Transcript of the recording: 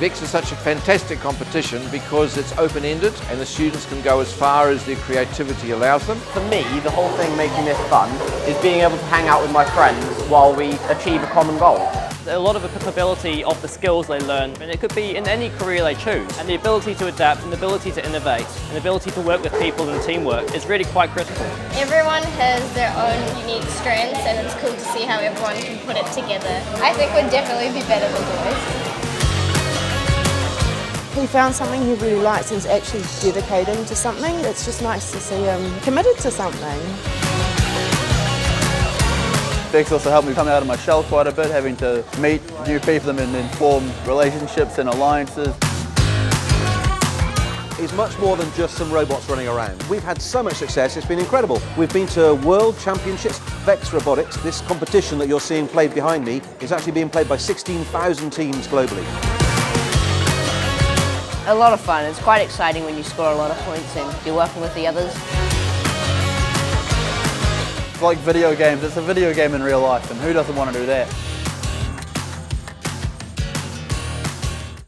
VEX is such a fantastic competition because it's open-ended and the students can go as far as their creativity allows them. For me, the whole thing making this fun is being able to hang out with my friends while we achieve a common goal. A lot of applicability of the skills they learn, and it could be in any career they choose. And the ability to adapt and the ability to innovate and the ability to work with people and teamwork is really quite critical. Everyone has their own unique strengths and it's cool to see how everyone can put it together. I think we'd definitely be better than boys. He found something he really likes and is actually dedicating to something. It's just nice to see him committed to something. VEX also helped me come out of my shell quite a bit, having to meet new people and then form relationships and alliances. It's much more than just some robots running around. We've had so much success, it's been incredible. We've been to World Championships, VEX Robotics. This competition that you're seeing played behind me is actually being played by 16,000 teams globally. A lot of fun. It's quite exciting when you score a lot of points and you're working with the others. It's like video games, it's a video game in real life, and who doesn't want to do that?